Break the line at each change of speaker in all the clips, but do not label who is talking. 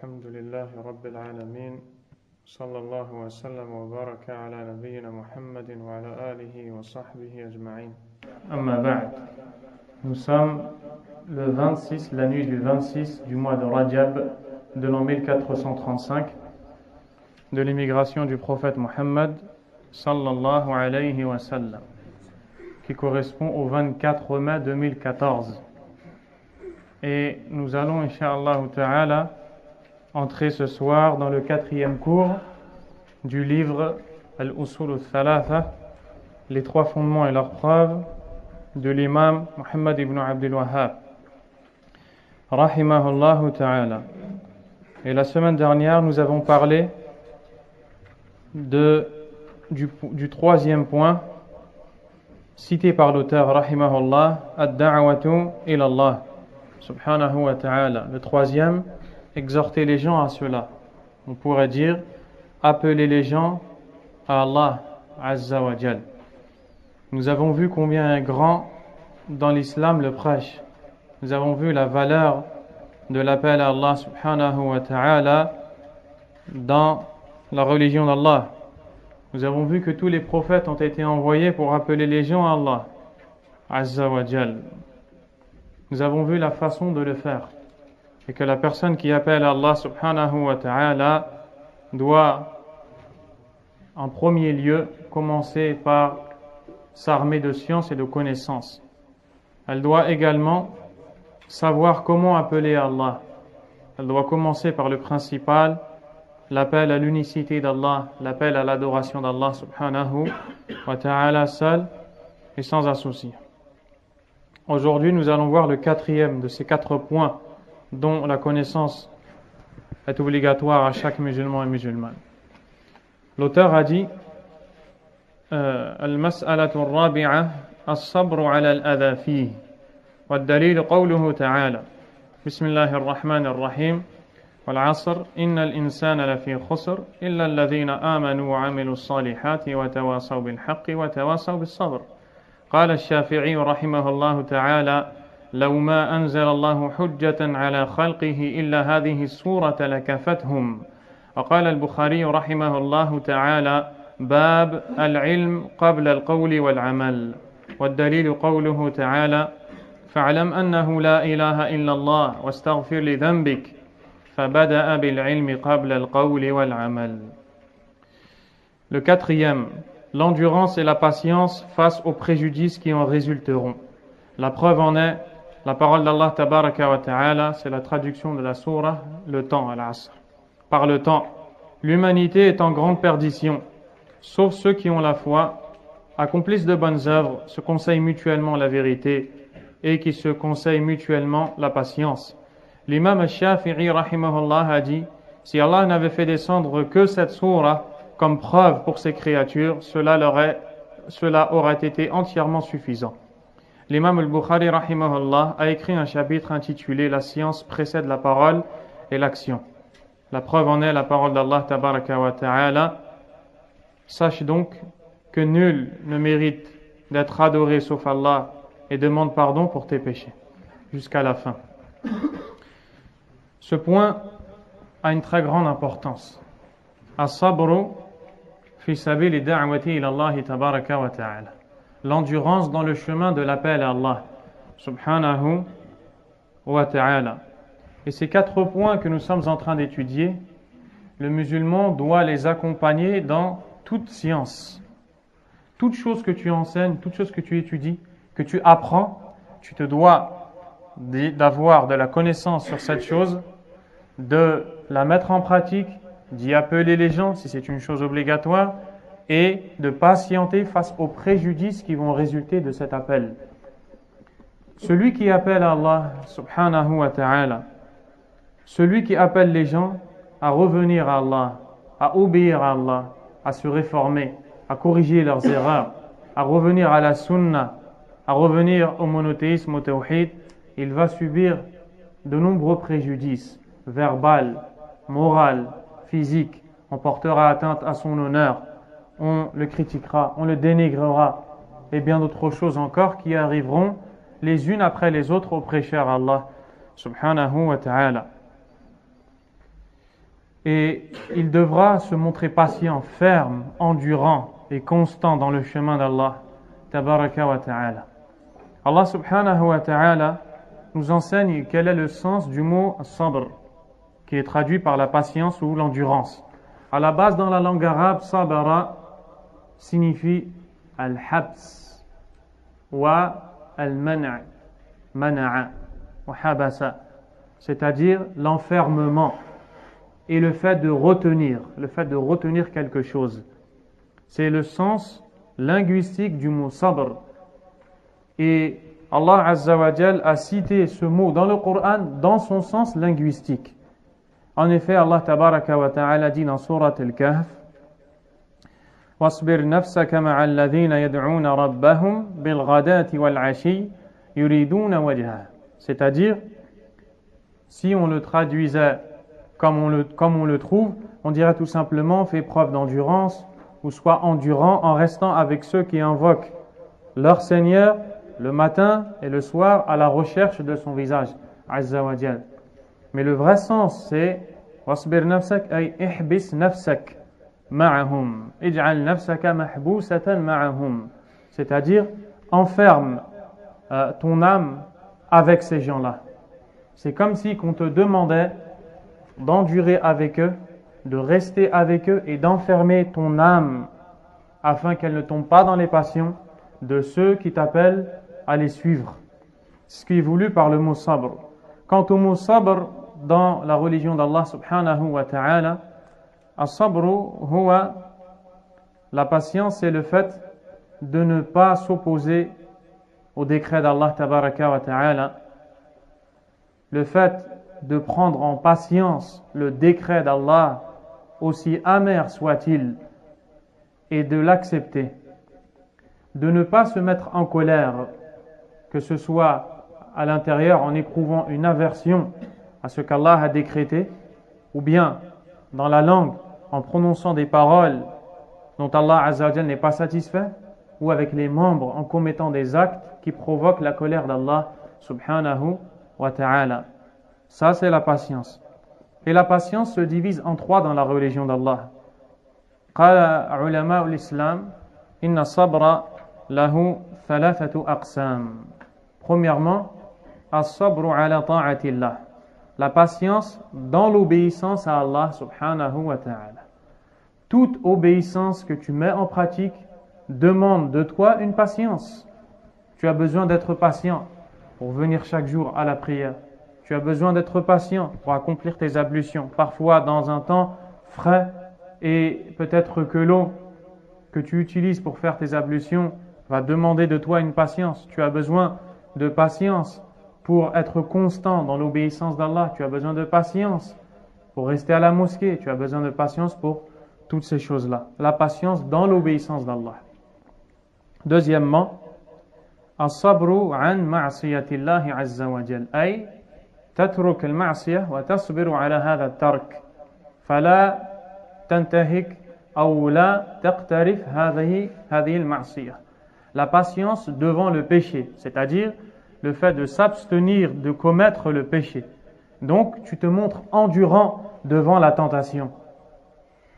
الحمد لله رب العالمين صلى الله وسلم وبارك على نبينا محمد وعلى آله وصحبه أجمعين أما بعد. Nous sommes le 26, la nuit du 26 du mois de Rajab de l'an 1435 de l'immigration du prophète Mohammed sallallahu alayhi wa sallam, qui correspond au 24 mai 2014. Et nous allons, incha'Allah ta'ala, entrer ce soir dans le 4e cours du livre Al-Usul al-Thalatha, les trois fondements et leurs preuves, de l'imam Muhammad ibn Abdul Wahhab, rahimahullah ta'ala. Et la semaine dernière, nous avons parlé du 3e point cité par l'auteur, rahimahullah, ad-da'watu ila Allah subhanahu wa ta'ala. Le 3e, exhorter les gens à cela. On pourrait dire appeler les gens à Allah azza wa jal. Nous avons vu combien est grand dans l'islam le prêche. Nous avons vu la valeur de l'appel à Allah subhanahu wa ta'ala dans la religion d'Allah. Nous avons vu que tous les prophètes ont été envoyés pour appeler les gens à Allah azza wa jal. Nous avons vu la façon de le faire, et que la personne qui appelle Allah subhanahu wa ta'ala doit en premier lieu commencer par s'armer de science et de connaissances. Elle doit également savoir comment appeler Allah. Elle doit commencer par le principal, l'appel à l'unicité d'Allah, l'appel à l'adoration d'Allah subhanahu wa ta'ala seul et sans associé. Aujourd'hui, nous allons voir le 4e de ces 4 points dont la connaissance est obligatoire à chaque musulman et musulmane. L'auteur a dit Al-mas'alatu ar-rabi'a as-sabru 'ala al-adha fihi wad-dalil qawluhu ta'ala Bismillahir Rahmanir Rahim wal 'asr innal insana lafi khusr illa alladhina amanu wa 'amilus salihati wa tawasaw bil haqqi wa tawasaw bis sabr. Qala ash-Shafi'i rahimahullahu ta'ala لو ما أنزل الله حجة على خلقه إلا هذه السورة لكفتهم. وقال البخاري رحمه الله تعالى باب العلم قبل القول والعمل والدليل قوله تعالى فاعلم أنه لا إله إلا الله واستغفر لذنبك فبدأ بالعلم قبل القول والعمل. Le 4e, l'endurance et la patience face aux préjudices qui en résulteront. La preuve en est la parole d'Allah tabaraka wa ta'ala, c'est la traduction de la sourate, le temps, al-asr. Par le temps, l'humanité est en grande perdition, sauf ceux qui ont la foi, accomplissent de bonnes œuvres, se conseillent mutuellement la vérité et qui se conseillent mutuellement la patience. L'imam al-Shafi'i rahimahullah a dit, si Allah n'avait fait descendre que cette sourate comme preuve pour ses créatures, cela aurait été entièrement suffisant. L'imam al-Bukhari rahimahullah a écrit un chapitre intitulé La science précède la parole et l'action. La preuve en est la parole d'Allah tabaraka wa ta'ala. Sache donc que nul ne mérite d'être adoré sauf Allah et demande pardon pour tes péchés. Jusqu'à la fin. Ce point a une très grande importance. As-sabru fi sabili da'wati ila Allah tabaraka wa ta'ala. L'endurance dans le chemin de l'appel à Allah subhanahu wa ta'ala. Et ces 4 points que nous sommes en train d'étudier, le musulman doit les accompagner dans toute science. Toute chose que tu enseignes, toute chose que tu étudies, que tu apprends, tu te dois d'avoir de la connaissance sur cette chose, de la mettre en pratique, d'y appeler les gens si c'est une chose obligatoire, et de patienter face aux préjudices qui vont résulter de cet appel. Celui qui appelle à Allah subhanahu wa ta'ala, celui qui appelle les gens à revenir à Allah, à obéir à Allah, à se réformer, à corriger leurs erreurs, à revenir à la sunna, à revenir au monothéisme, au tawhid, il va subir de nombreux préjudices, verbal, moral, physique. On portera atteinte à son honneur, on le critiquera, on le dénigrera, et bien d'autres choses encore qui arriveront les unes après les autres au prêcheur Allah subhanahu wa ta'ala. Et il devra se montrer patient, ferme, endurant et constant dans le chemin d'Allah tabaraka wa ta'ala. Allah subhanahu wa ta'ala nous enseigne quel est le sens du mot sabr, qui est traduit par la patience ou l'endurance. À la base, dans la langue arabe, sabara signifie al-habs wa al-mana', mana'a wa habasa, c'est-à-dire l'enfermement et le fait de retenir quelque chose. C'est le sens linguistique du mot sabr. Et Allah Azza wa Jal a cité ce mot dans le Coran dans son sens linguistique. En effet, Allah Tabaraka wa Ta'ala dit dans Surat Al-Kahf: وَاصْبِرْ نَفْسَكَ مَعَ الَّذِينَ يَدْعُونَ رَبَّهُمْ بِالْغَدَاةِ وَالْعَشِيِّ يُرِيدُونَ وَجْهَهُ. C'est-à-dire, si on le traduisait comme on le trouve, on dirait tout simplement: fais preuve d'endurance, ou sois endurant en restant avec ceux qui invoquent leur Seigneur le matin et le soir à la recherche de son visage, Azza wa Jal. Mais le vrai sens, c'est wasbir nafsak ay ihbis nafsak ma'ahum, ij'al nafsaka mahbousatan ma'ahum, c'est-à-dire enferme ton âme avec ces gens-là. C'est comme si qu'on te demandait d'endurer avec eux, de rester avec eux et d'enfermer ton âme afin qu'elle ne tombe pas dans les passions de ceux qui t'appellent à les suivre. C'est ce qui est voulu par le mot sabr. Quant au mot sabr dans la religion d'Allah subhanahu wa ta'ala, as-sabru huwa, la patience, c'est le fait de ne pas s'opposer au décret d'Allah tabaraka wa ta'ala, le fait de prendre en patience le décret d'Allah, aussi amer soit-il, et de l'accepter, de ne pas se mettre en colère, que ce soit à l'intérieur en éprouvant une aversion à ce qu'Allah a décrété, ou bien dans la langue en prononçant des paroles dont Allah Azza wa Jal n'est pas satisfait, ou avec les membres en commettant des actes qui provoquent la colère d'Allah subhanahu wa ta'ala. Ça, c'est la patience. Et la patience se divise en trois dans la religion d'Allah. قال علماء الإسلام إن الصبر له ثلاثة أقسام. Premièrement, الصبر على طاعة الله. La patience dans l'obéissance à Allah subhanahu wa ta'ala. Toute obéissance que tu mets en pratique demande de toi une patience. Tu as besoin d'être patient pour venir chaque jour à la prière. Tu as besoin d'être patient pour accomplir tes ablutions, parfois dans un temps frais, et peut-être que l'eau que tu utilises pour faire tes ablutions va demander de toi une patience. Tu as besoin de patience pour être constant dans l'obéissance d'Allah. Tu as besoin de patience pour rester à la mosquée. Tu as besoin de patience pour toutes ces choses-là. La patience dans l'obéissance d'Allah. Deuxièmement, as-sabru an ma'siyatillahi azza wa jal. Ay تترك المعصية وتصبر على هذا الترك فلا تنتهك أو لا تقترف هذه المعصية. La patience devant le péché, c'est-à-dire le fait de s'abstenir de commettre le péché. Donc tu te montres endurant devant la tentation,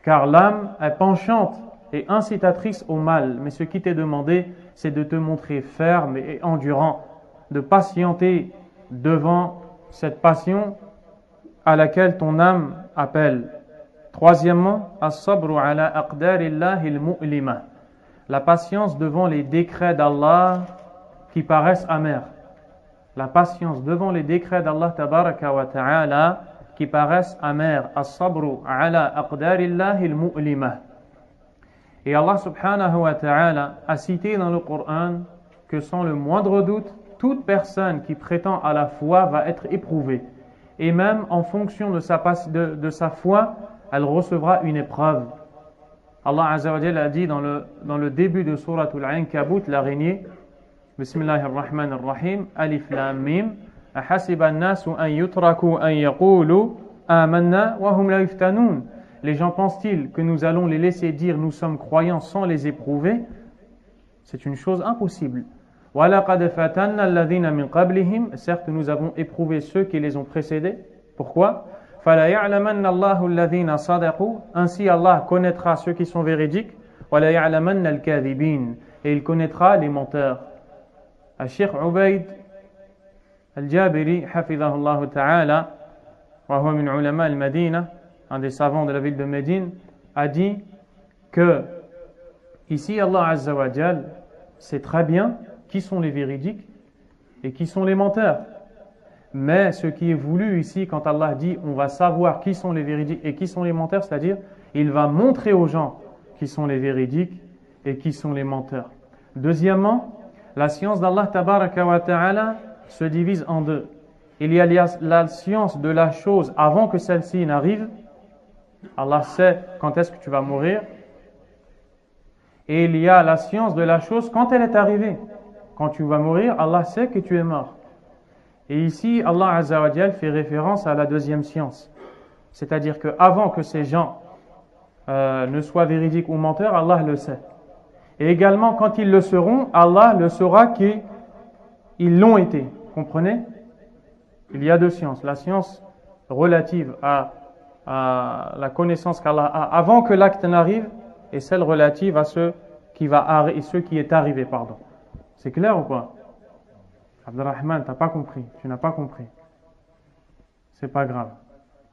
car l'âme est penchante et incitatrice au mal. Mais ce qui t'est demandé, c'est de te montrer ferme et endurant, de patienter devant cette passion à laquelle ton âme appelle. Troisièmement, as-sabru ala aqdarillahi al-mu'lima. La patience devant les décrets d'Allah qui paraissent amers. La patience devant les décrets d'Allah tabaraka wa ta'ala qui paraissent amers. As-sabru ala aqdarillahi al-mu'lima. Et Allah subhanahu wa ta'ala a cité dans le Coran que sans le moindre doute, toute personne qui prétend à la foi va être éprouvée. Et même en fonction de sa foi, elle recevra une épreuve. Allah Azza wa Jalla a dit dans le début de Surat Al-Ankabut, l'araignée, Bismillahirrahmanirrahim, Alif Lam Mim, Ahasiba an-nasu an yutraku an yaqulu amanna wa hum la yuftanun. Les gens pensent-ils que nous allons les laisser dire nous sommes croyants sans les éprouver? C'est une chose impossible. وَلَقَدْ فَتَنَّا الَّذِينَ مِنْ قَبْلِهِمْ. Certes, nous avons éprouvé ceux qui les ont précédés. Pourquoi? فَلَا يَعْلَمَنَّ اللَّهُ الَّذِينَ صَدَقُوا. Ainsi Allah connaîtra ceux qui sont véridiques. وَلَا يَعْلَمَنَّ الْكَاذِبِينَ. Et il connaîtra les menteurs. Cheikh Ubayd Al-Jabiri, hafidhahullah ta'ala, wa huwa min ulama al-Madina, un des savants de la ville de Médine, a dit que ici Allah Azza wa Jal sait très bien qui sont les véridiques et qui sont les menteurs. Mais ce qui est voulu ici, quand Allah dit on va savoir qui sont les véridiques et qui sont les menteurs, c'est-à-dire il va montrer aux gens qui sont les véridiques et qui sont les menteurs. Deuxièmement, la science d'Allah tabaraka wa ta'ala se divise en deux. Il y a la science de la chose avant que celle-ci n'arrive. Allah sait quand est-ce que tu vas mourir. Et il y a la science de la chose quand elle est arrivée. Quand tu vas mourir, Allah sait que tu es mort. Et ici, Allah Azza wa Jal fait référence à la deuxième science. C'est-à-dire qu'avant que ces gens ne soient véridiques ou menteurs, Allah le sait. Et également, quand ils le seront, Allah le saura qu'ils l'ont été. Comprenez? Il y a deux sciences. La science relative à la connaissance qu'Allah a avant que l'acte n'arrive et celle relative à ce qui est arrivé. C'est clair ou pas? Abdurrahman, t'as pas compris. Tu n'as pas compris. C'est pas grave.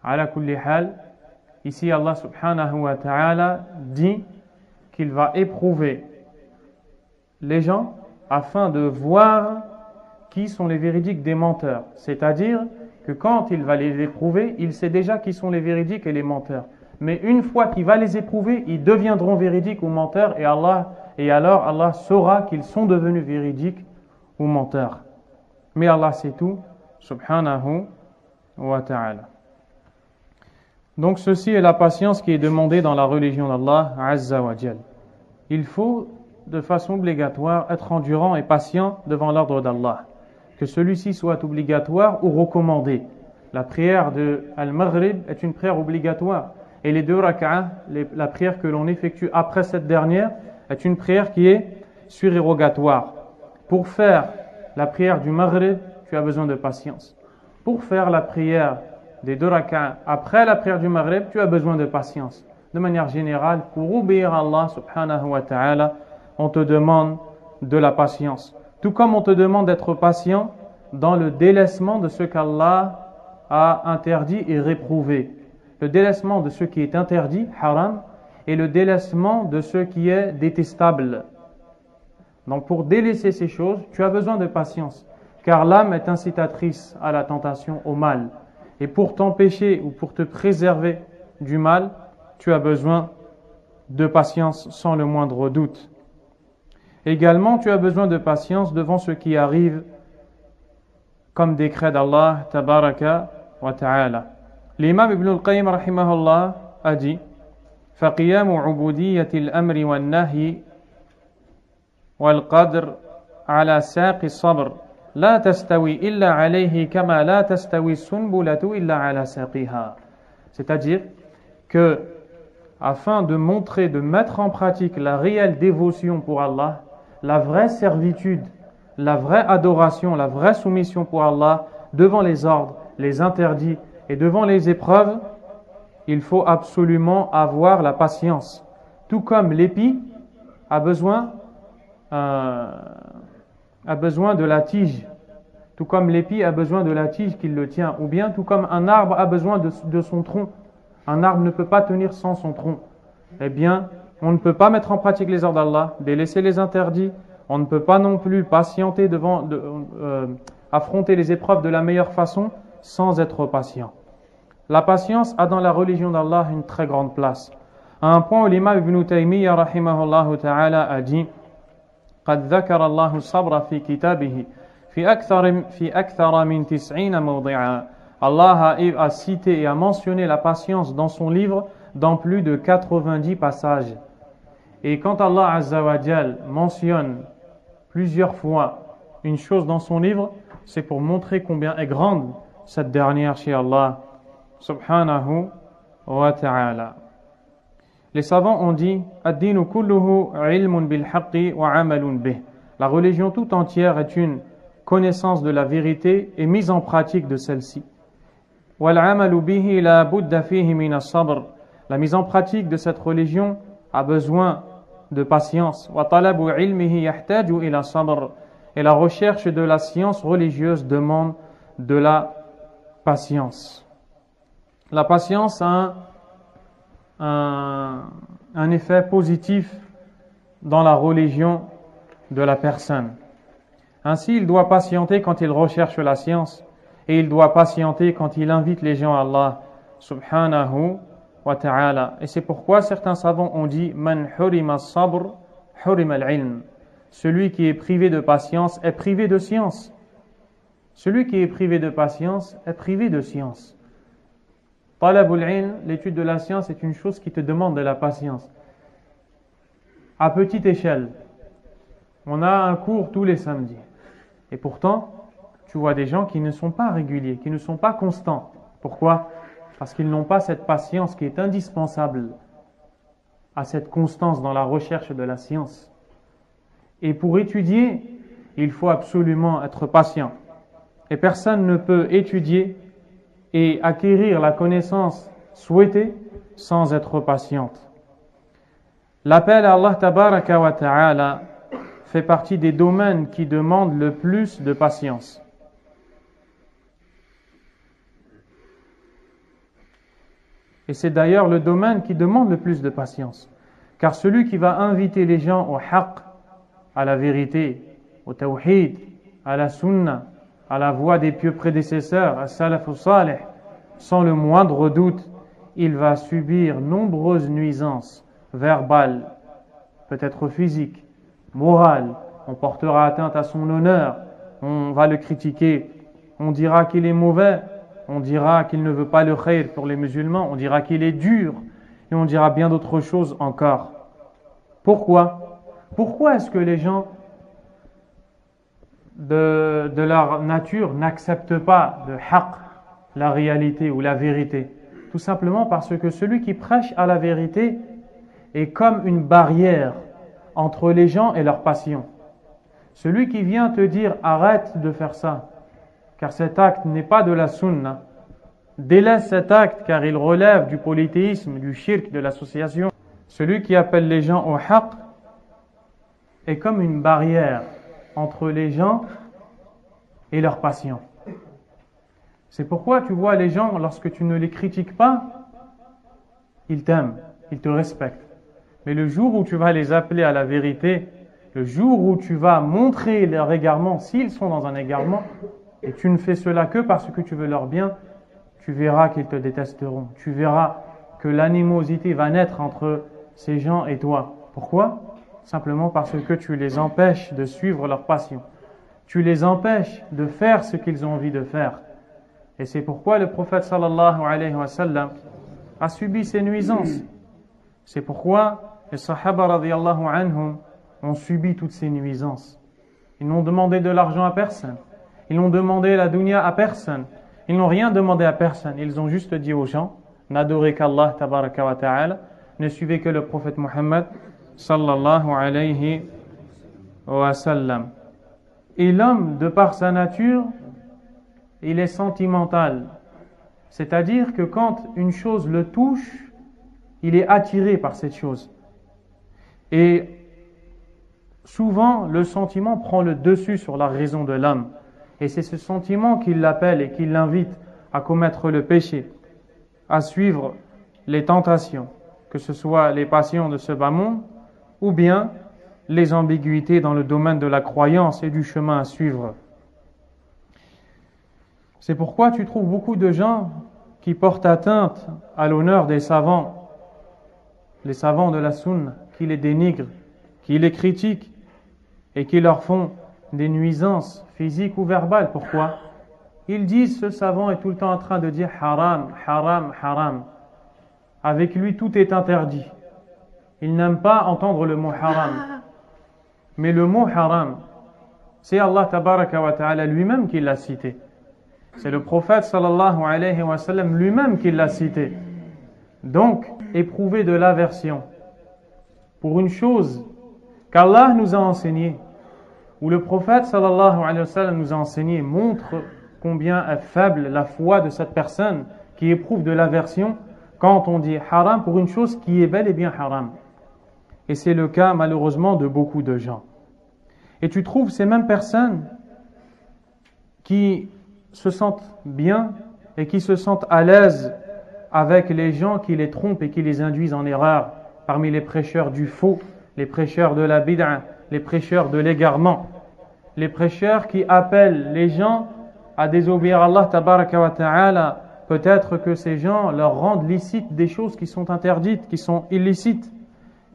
Ala kulli hal, ici Allah subhanahu wa ta'ala dit qu'il va éprouver les gens afin de voir qui sont les véridiques des menteurs. C'est-à-dire que quand il va les éprouver, il sait déjà qui sont les véridiques et les menteurs. Mais une fois qu'il va les éprouver, ils deviendront véridiques ou menteurs et alors Allah saura qu'ils sont devenus véridiques ou menteurs. Mais Allah sait tout, subhanahu wa ta'ala. Donc ceci est la patience qui est demandée dans la religion d'Allah Azza wa Jal. Il faut de façon obligatoire être endurant et patient devant l'ordre d'Allah. Que celui-ci soit obligatoire ou recommandé. La prière de Al-Maghrib est une prière obligatoire. Et les deux rak'ah, la prière que l'on effectue après cette dernière, est une prière qui est surérogatoire. Pour faire la prière du Maghrib, tu as besoin de patience. Pour faire la prière des deux rak'ah après la prière du Maghrib, tu as besoin de patience. De manière générale, pour obéir à Allah subhanahu wa ta'ala, on te demande de la patience. Tout comme on te demande d'être patient dans le délaissement de ce qu'Allah a interdit et réprouvé. Le délaissement de ce qui est interdit, haram, et le délaissement de ce qui est détestable. Donc pour délaisser ces choses, tu as besoin de patience, car l'âme est incitatrice à la tentation, au mal. Et pour t'empêcher ou pour te préserver du mal, tu as besoin de patience sans le moindre doute. Également, tu as besoin de patience devant ce qui arrive comme décret d'Allah tabaraka wa ta'ala. L'imam Ibn al-Qayyim rahimahullah a dit فَقِيَامُ عُبُودِيَّةِ الْأَمْرِ وَالنَّهِي والقدر على ساق الصبر لا تستوي إلا عليه كما لا تستوي السنبلة إلا على ساقها. C'est-à-dire que afin de montrer, de mettre en pratique la réelle dévotion pour Allah, la vraie servitude, la vraie adoration, la vraie soumission pour Allah devant les ordres, les interdits et devant les épreuves, il faut absolument avoir la patience. Tout comme l'épi a besoin de la tige, tout comme l'épi a besoin de la tige qui le tient, ou bien tout comme un arbre a besoin de son tronc. Un arbre ne peut pas tenir sans son tronc. Eh bien, on ne peut pas mettre en pratique les ordres d'Allah, délaisser les interdits, on ne peut pas non plus patienter affronter les épreuves de la meilleure façon sans être patient. La patience a dans la religion d'Allah une très grande place. À un point où l'imam Ibn Taymiyyah rahimahullah ta'ala a dit قد ذكر الله الصبر في كتابه في أكثر من 90 موضعا. Allah a cité et a mentionné la patience dans son livre dans plus de 90 passages. Et quand Allah Azza wa Jal mentionne plusieurs fois une chose dans son livre, c'est pour montrer combien est grande cette dernière chez Allah subhanahu wa ta'ala. Les savants ont dit ad-dinu kulluhu ilmun bil haqqi wa amalun bih. La religion tout entière est une connaissance de la vérité et mise en pratique de celle-ci. وَالْعَمَلُ بِهِ لَا بُدَّ فِيهِ مِنَ الصَّبْرِ. La mise en pratique de cette religion a besoin de patience. وَطَلَبُ عِلْمِهِ يَحْتَاجُ إِلَى الصَّبْرِ. Et la recherche de la science religieuse demande de la patience. La patience a un effet positif dans la religion de la personne. Ainsi, il doit patienter quand il recherche la science et il doit patienter quand il invite les gens à Allah subhanahu wa ta'ala. Et c'est pourquoi certains savants ont dit Man hurima as-sabr hurima al-ilm. Celui qui est privé de patience est privé de science. Celui qui est privé de patience est privé de science. Talabul ilm, l'étude de la science, est une chose qui te demande de la patience. À petite échelle, on a un cours tous les samedis. Et pourtant, tu vois des gens qui ne sont pas réguliers, qui ne sont pas constants. Pourquoi ? Parce qu'ils n'ont pas cette patience qui est indispensable à cette constance dans la recherche de la science. Et pour étudier, il faut absolument être patient. Et personne ne peut étudier et acquérir la connaissance souhaitée sans être patiente. L'appel à Allah tabaraka wa ta'ala fait partie des domaines qui demandent le plus de patience. Et c'est d'ailleurs le domaine qui demande le plus de patience. Car celui qui va inviter les gens au haqq, à la vérité, au tawhid, à la sunna, à la voie des pieux prédécesseurs, à salaf salih, sans le moindre doute, il va subir nombreuses nuisances verbales, peut-être physiques, morales. On portera atteinte à son honneur, on va le critiquer, on dira qu'il est mauvais, on dira qu'il ne veut pas le khayr pour les musulmans, on dira qu'il est dur, et on dira bien d'autres choses encore. Pourquoi ? Pourquoi est-ce que les gens de leur nature n'acceptent pas le haqq, la réalité ou la vérité? Tout simplement parce que celui qui prêche à la vérité est comme une barrière entre les gens et leur passion. Celui qui vient te dire arrête de faire ça, car cet acte n'est pas de la sunna, délaisse cet acte car il relève du polythéisme, du shirk, de l'association. Celui qui appelle les gens au haqq est comme une barrière entre les gens et leur passion. C'est pourquoi tu vois les gens, lorsque tu ne les critiques pas, ils t'aiment, ils te respectent. Mais le jour où tu vas les appeler à la vérité, le jour où tu vas montrer leur égarement, s'ils sont dans un égarement, et tu ne fais cela que parce que tu veux leur bien, tu verras qu'ils te détesteront. Tu verras que l'animosité va naître entre ces gens et toi. Pourquoi ? Simplement parce que tu les empêches de suivre leur passion. Tu les empêches de faire ce qu'ils ont envie de faire. Et c'est pourquoi le prophète sallallahu alayhi wa sallam a subi ces nuisances. C'est pourquoi les sahaba radiyallahu anhum ont subi toutes ces nuisances. Ils n'ont demandé de l'argent à personne. Ils n'ont demandé la dunya à personne. Ils n'ont rien demandé à personne. Ils ont juste dit aux gens, n'adorez qu'Allah tabaraka wa ta'ala, ne suivez que le prophète Muhammad sallallahu alayhi wa sallam. Et l'homme, de par sa nature, il est sentimental. C'est-à-dire que quand une chose le touche, il est attiré par cette chose. Et souvent, le sentiment prend le dessus sur la raison de l'homme. Et c'est ce sentiment qui l'appelle et qui l'invite à commettre le péché, à suivre les tentations, que ce soit les passions de ce bas monde, ou bien les ambiguïtés dans le domaine de la croyance et du chemin à suivre. C'est pourquoi tu trouves beaucoup de gens qui portent atteinte à l'honneur des savants, les savants de la sunna, qui les dénigrent, qui les critiquent et qui leur font des nuisances physiques ou verbales. Pourquoi ? Ils disent ce savant est tout le temps en train de dire haram, haram, haram. Avec lui tout est interdit. Il n'aime pas entendre le mot haram. Mais le mot haram, c'est Allah tabaraka wa ta'ala lui-même qui l'a cité. C'est le prophète sallallahu alayhi wa sallam lui-même qui l'a cité. Donc, éprouver de l'aversion pour une chose qu'Allah nous a enseignée, où le prophète sallallahu alayhi wa sallam nous a enseigné, montre combien est faible la foi de cette personne qui éprouve de l'aversion quand on dit haram pour une chose qui est bel et bien haram. Et c'est le cas malheureusement de beaucoup de gens. Et tu trouves ces mêmes personnes qui se sentent bien et qui se sentent à l'aise avec les gens qui les trompent et qui les induisent en erreur, parmi les prêcheurs du faux, les prêcheurs de la bid'a, les prêcheurs de l'égarement, les prêcheurs qui appellent les gens à désobéir à Allah tabaraka wa ta'ala. Peut-être que ces gens leur rendent licites des choses qui sont interdites, qui sont illicites.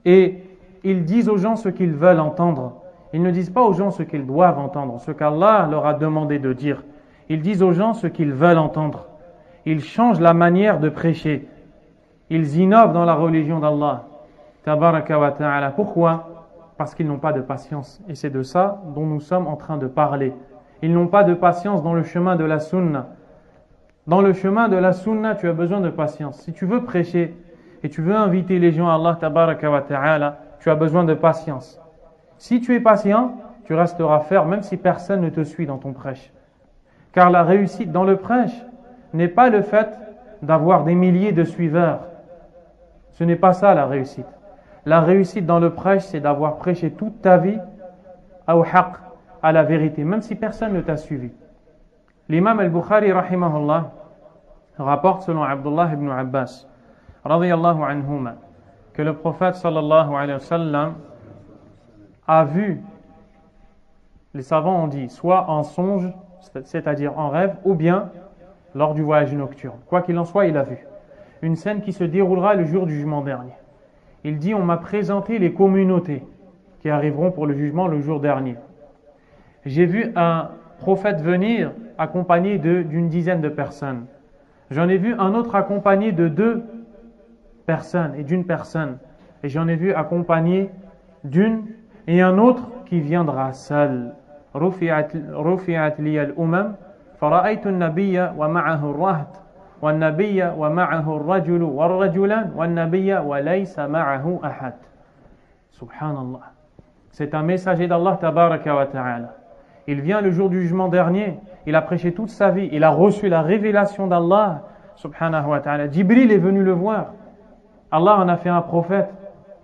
Et ils disent aux gens ce qu'ils veulent entendre. Ils ne disent pas aux gens ce qu'ils doivent entendre, ce qu'Allah leur a demandé de dire. Ils disent aux gens ce qu'ils veulent entendre. Ils changent la manière de prêcher. Ils innovent dans la religion d'Allah tabaraka wa ta'ala. Pourquoi? Parce qu'ils n'ont pas de patience. Et c'est de ça dont nous sommes en train de parler. Ils n'ont pas de patience dans le chemin de la sunna. Dans le chemin de la sunna, tu as besoin de patience. Si tu veux prêcher et tu veux inviter les gens à Allah tabaraka wa ta'ala, tu as besoin de patience. Si tu es patient, tu resteras ferme même si personne ne te suit dans ton prêche. Car la réussite dans le prêche n'est pas le fait d'avoir des milliers de suiveurs. Ce n'est pas ça la réussite. La réussite dans le prêche, c'est d'avoir prêché toute ta vie au haqq, à la vérité, même si personne ne t'a suivi. L'imam al-Bukhari, rahimahullah, rapporte selon Abdullah ibn Abbas, radiyallahu anhuma, que le prophète sallallahu alayhi wa sallam a vu, les savants ont dit, soit en songe, c'est-à-dire en rêve, ou bien lors du voyage nocturne. Quoi qu'il en soit, il a vu une scène qui se déroulera le jour du jugement dernier. Il dit, on m'a présenté les communautés qui arriveront pour le jugement le jour dernier. J'ai vu un prophète venir accompagné d'une dizaine de personnes. J'en ai vu un autre accompagné de 2 personnes et d'une personne. Et j'en ai vu accompagné d'une et un autre qui viendra seul. رفعت لي الأمم فرأيت النبي ومعه الرهط والنبي ومعه الرجل والرجلان والنبي وليس معه أحد. Subhanallah. C'est un messager d'Allah tabaraka wa ta'ala. Il vient le jour du jugement dernier. Il a prêché toute sa vie. Il a reçu la révélation d'Allah subhanahu wa ta'ala. Jibril est venu le voir. Allah en a fait un prophète.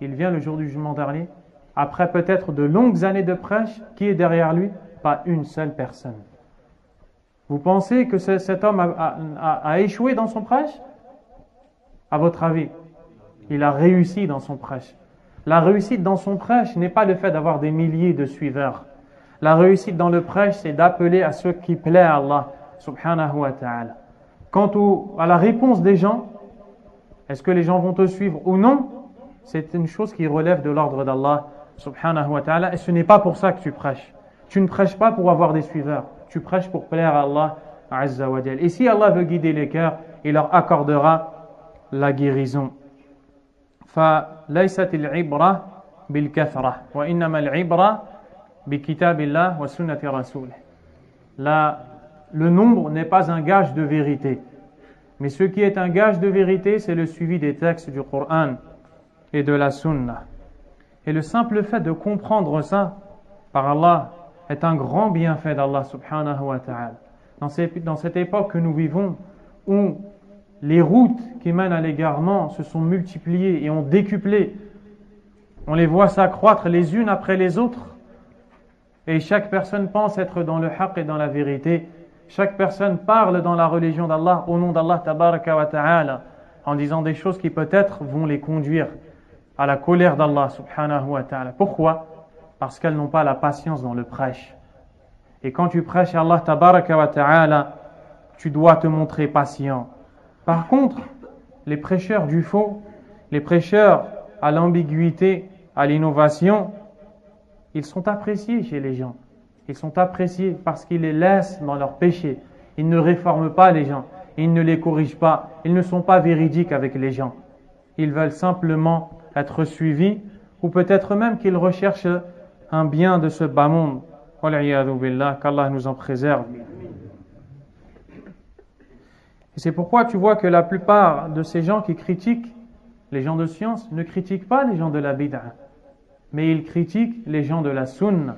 Il vient le jour du jugement dernier. Après peut-être de longues années de prêche, qui est derrière lui? Pas une seule personne. Vous pensez que cet homme a échoué dans son prêche? À votre avis, il a réussi dans son prêche. La réussite dans son prêche n'est pas le fait d'avoir des milliers de suiveurs. La réussite dans le prêche, c'est d'appeler à ce qui plaît à Allah subhanahu wa ta'ala. Quant à la réponse des gens, est-ce que les gens vont te suivre ou non? C'est une chose qui relève de l'ordre d'Allah subhanahu wa ta'ala, et ce n'est pas pour ça que tu prêches. Tu ne prêches pas pour avoir des suiveurs. Tu prêches pour plaire à Allah azza wa jal. Et si Allah veut guider les cœurs, il leur accordera la guérison. فليست العبرة بالكثرة وإنما العبرة بكتاب الله وسنة رسوله. Le nombre n'est pas un gage de vérité. Mais ce qui est un gage de vérité, c'est le suivi des textes du Coran et de la Sunna. Et le simple fait de comprendre ça par Allah est un grand bienfait d'Allah subhanahu wa ta'ala. Dans cette époque que nous vivons, où les routes qui mènent à l'égarement se sont multipliées et ont décuplé, on les voit s'accroître les unes après les autres, et chaque personne pense être dans le haqq et dans la vérité. Chaque personne parle dans la religion d'Allah, au nom d'Allah tabaraka wa ta'ala, en disant des choses qui peut-être vont les conduire à la colère d'Allah subhanahu wa ta'ala. Pourquoi? Parce qu'elles n'ont pas la patience dans le prêche. Et quand tu prêches à Allah tabaraka wa ta'ala, tu dois te montrer patient. Par contre, les prêcheurs du faux, les prêcheurs à l'ambiguïté, à l'innovation, ils sont appréciés chez les gens. Ils sont appréciés parce qu'ils les laissent dans leurs péchés. Ils ne réforment pas les gens. Ils ne les corrigent pas. Ils ne sont pas véridiques avec les gens. Ils veulent simplement être suivis, ou peut-être même qu'ils recherchent un bien de ce bas monde. Wal'iyadhu billah, qu'Allah nous en préserve. Et c'est pourquoi tu vois que la plupart de ces gens qui critiquent les gens de science ne critiquent pas les gens de la bid'a, mais ils critiquent les gens de la sunna.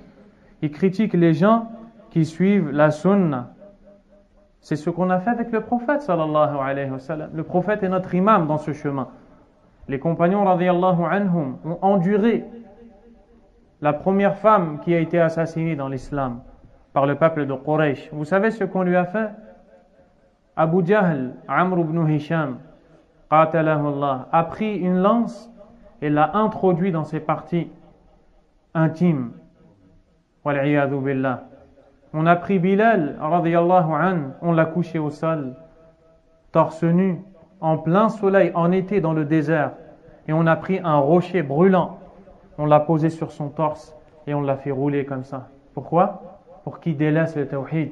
Ils critiquent les gens qui suivent la sunna. C'est ce qu'on a fait avec le prophète sallallahu alayhi wa sallam. Le prophète est notre imam dans ce chemin. Les compagnons radiyallahu anhum ont enduré la première femme qui a été assassinée dans l'islam par le peuple de Quraysh. Vous savez ce qu'on lui a fait? Abu Jahl, Amr ibn Hisham, qatalahu Allah, a pris une lance et l'a introduit dans ses parties intimes. Wal'iyadhu billah. On a pris Bilal, radiyallahu anhu, on l'a couché au sol, torse nu, en plein soleil, en été dans le désert. Et on a pris un rocher brûlant, on l'a posé sur son torse et on l'a fait rouler comme ça. Pourquoi? Pour qu'il délaisse le tawhid,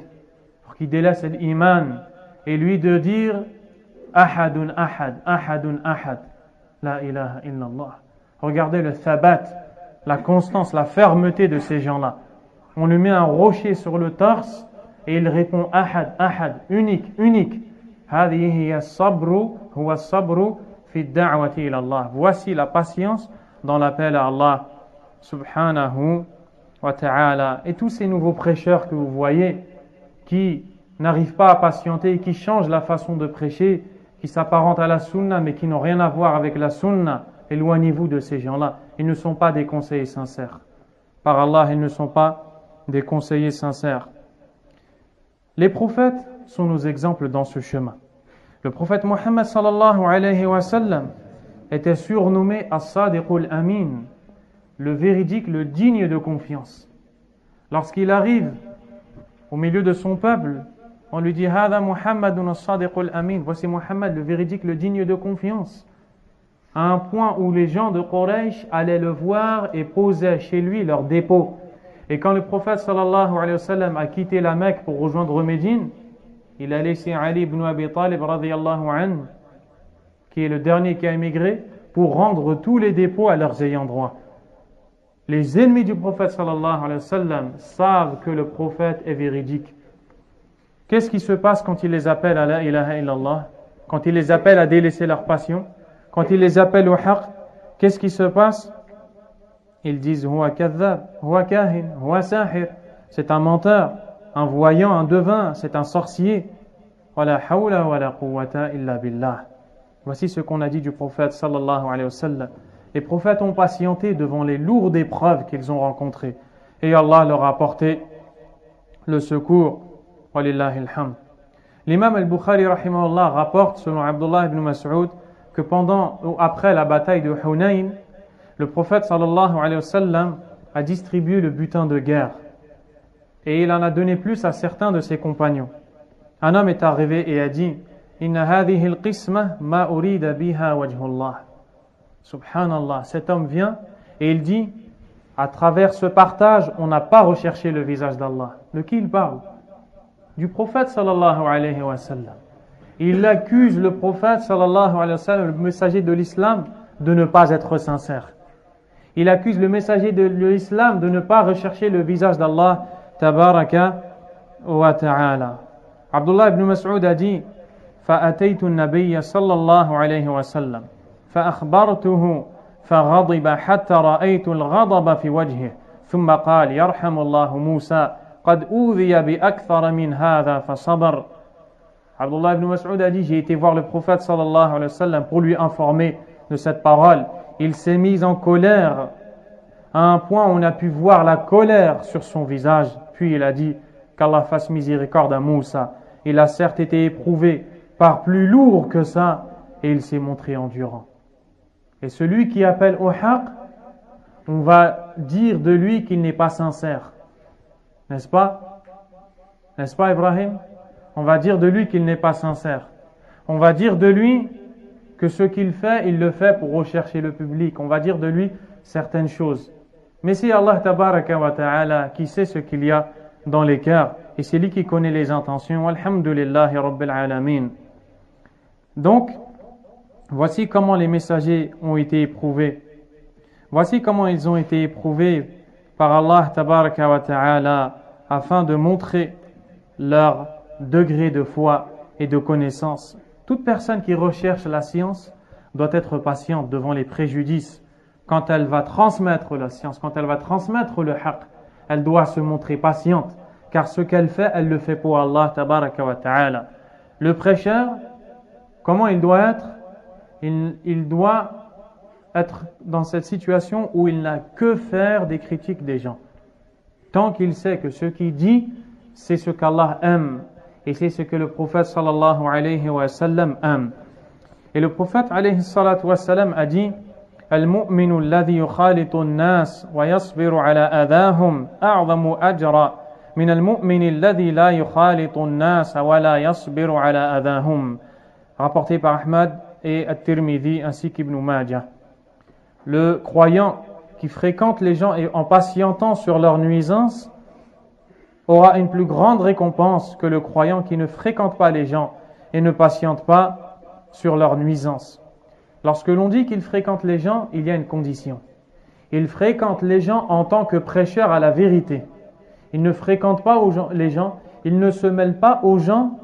pour qu'il délaisse l'iman, et lui de dire Ahadun ahad, ahadun ahad, la ilaha illallah. Regardez le thabat, la constance, la fermeté de ces gens-là. On lui met un rocher sur le torse et il répond ahad, ahad, unique, unique. هذه هي الصبر هو الصبر في الدعوة إلى الله. Voici la patience dans l'appel à Allah subhanahu wa ta'ala. Et tous ces nouveaux prêcheurs que vous voyez qui n'arrivent pas à patienter, qui changent la façon de prêcher, qui s'apparentent à la sunna mais qui n'ont rien à voir avec la sunna, éloignez-vous de ces gens-là. Ils ne sont pas des conseillers sincères. Par Allah, ils ne sont pas des conseillers sincères. Les prophètes sont nos exemples dans ce chemin. Le prophète Muhammad sallallahu alayhi wa sallam était surnommé As-Sadiqul Amin, le véridique, le digne de confiance. Lorsqu'il arrive au milieu de son peuple, on lui dit Hada Muhammadun As-Sadiqul Amin, voici Muhammad, le véridique, le digne de confiance. À un point où les gens de Quraysh allaient le voir et posaient chez lui leur dépôt. Et quand le prophète sallallahu alayhi wa sallam a quitté la Mecque pour rejoindre Médine, il a laissé Ali ibn Abi Talib radiyallahu anhu, qui est le dernier qui a émigré, pour rendre tous les dépôts à leurs ayants droit. Les ennemis du prophète sallallahu alayhi wa sallam savent que le prophète est véridique. Qu'est-ce qui se passe quand il les appelle à la ilaha illallah? Quand il les appelle à délaisser leur passion? Quand il les appelle au haqq? Qu'est-ce qui se passe? Ils disent Huwa kadhab, Huwa kahin, Huwa sahir. C'est un menteur, un voyant, un devin, c'est un sorcier. Wala hawla wala quwwata illa billah. Voici ce qu'on a dit du prophète sallallahu alayhi wa sallam. Les prophètes ont patienté devant les lourdes épreuves qu'ils ont rencontrées. Et Allah leur a apporté le secours. Walillahi alhamd. L'imam al-Bukhari rahimahullah rapporte selon Abdullah ibn Mas'ud que pendant ou après la bataille de Hunayn, le prophète sallallahu alayhi wa sallam a distribué le butin de guerre et il en a donné plus à certains de ses compagnons. Un homme est arrivé et a dit Inna hadhihi al-qisma ma urida biha wajhullah. Subhanallah, cet homme vient et il dit à travers ce partage, on n'a pas recherché le visage d'Allah. De qui il parle? Du prophète sallallahu alayhi wa sallam. Il accuse le prophète sallallahu alayhi wa sallam, le messager de l'islam, de ne pas être sincère. Il accuse le messager de l'islam de ne pas rechercher le visage d'Allah tabaraka wa ta'ala. Abdullah ibn Mas'ud a dit فأتيت النبي صلى الله عليه وسلم فأخبرته فغضب حتى رأيت الغضب في وجهه ثم قال يرحم الله موسى قد أوذي بأكثر من هذا فصبر. Abdullah ibn Mas'ud a dit j'ai été voir le prophète sallallahu alayhi wa sallam pour lui informer de cette parole. Il s'est mis en colère à un point où on a pu voir la colère sur son visage. Puis il a dit qu'Allah fasse miséricorde à Moussa. Il a certes été éprouvé par plus lourd que ça et il s'est montré endurant. Et celui qui appelle au haqq, on va dire de lui qu'il n'est pas sincère. N'est-ce pas? N'est-ce pas Ibrahim? On va dire de lui qu'il n'est pas sincère. On va dire de lui que ce qu'il fait, il le fait pour rechercher le public. On va dire de lui certaines choses. Mais c'est Allah tabaraka wa ta'ala qui sait ce qu'il y a dans les cœurs. Et c'est lui qui connaît les intentions. Alhamdulillahi rabbil alamin. Donc, voici comment les messagers ont été éprouvés. Voici comment ils ont été éprouvés par Allah tabaraka wa ta'ala afin de montrer leur degré de foi et de connaissance. Toute personne qui recherche la science doit être patiente devant les préjudices. Quand elle va transmettre la science, quand elle va transmettre le haqq, elle doit se montrer patiente, car ce qu'elle fait, elle le fait pour Allah tabaraka wa ta'ala. Le prêcheur, comment il doit être? Il doit être dans cette situation où il n'a que faire des critiques des gens. Tant qu'il sait que ce qu'il dit, c'est ce qu'Allah aime et c'est ce que le prophète sallallahu alayhi wa sallam aime. Et le prophète alayhi salatu wa sallam a dit: Al-mu'minu alladhi yukhalitu an-nas wa yasbiru ala adahum a'zamu ajra min al-mu'mini alladhi la yukhalitu an-nas wa la yasbiru ala adahum. Rapporté par Ahmad et At-Tirmidhi ainsi qu'Ibn Majah. Le croyant qui fréquente les gens et en patientant sur leurs nuisances aura une plus grande récompense que le croyant qui ne fréquente pas les gens et ne patiente pas sur leurs nuisances. Lorsque l'on dit qu'il fréquente les gens, il y a une condition. Il fréquente les gens en tant que prêcheur à la vérité. Il ne fréquente pas les gens, il ne se mêle pas aux gens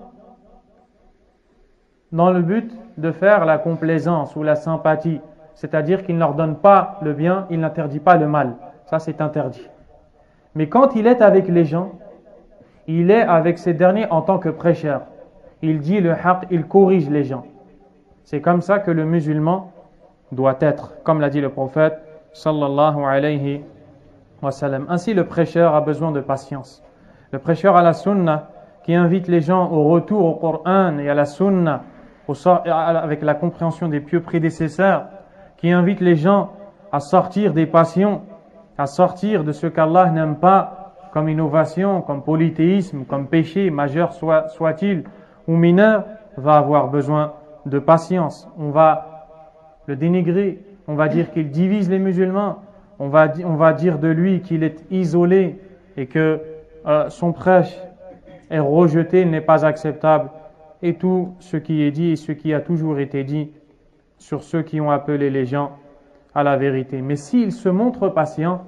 dans le but de faire la complaisance ou la sympathie. C'est-à-dire qu'il ne leur donne pas le bien, il n'interdit pas le mal. Ça, c'est interdit. Mais quand il est avec les gens, il est avec ces derniers en tant que prêcheur. Il dit le haqq, il corrige les gens. C'est comme ça que le musulman doit être, comme l'a dit le prophète sallallahu alayhi wa sallam. Ainsi, le prêcheur a besoin de patience. Le prêcheur à la sunna, qui invite les gens au retour au Coran et à la sunna, avec la compréhension des pieux prédécesseurs, qui invite les gens à sortir des passions, à sortir de ce qu'Allah n'aime pas comme innovation, comme polythéisme, comme péché, majeur soit-il ou mineur, va avoir besoin de patience. On va le dénigrer, on va dire qu'il divise les musulmans, on va dire de lui qu'il est isolé et que son prêche est rejeté, n'est pas acceptable, et tout ce qui est dit et ce qui a toujours été dit sur ceux qui ont appelé les gens à la vérité. Mais s'il se montre patient,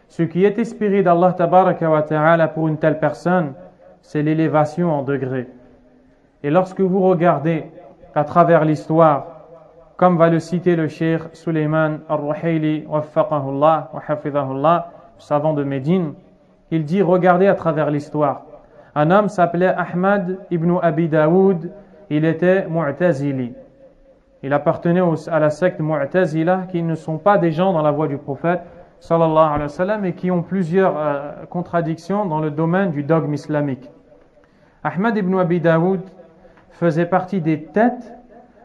ce qui est espéré d'Allah tabaraka wa ta'ala pour une telle personne, c'est l'élévation en degré. Et lorsque vous regardez à travers l'histoire, comme va le citer le cheikh Suleiman al-Ruhaili waffaqahullah wa hafidhahullah, savant de Médine, il dit: regardez à travers l'histoire. Un homme s'appelait Ahmad ibn Abi Daoud, il était mu'tazili. Il appartenait à la secte Mu'tazila, qui ne sont pas des gens dans la voie du prophète sallallahu alayhi wa sallam et qui ont plusieurs contradictions dans le domaine du dogme islamique. Ahmad ibn Abi Daoud faisait partie des têtes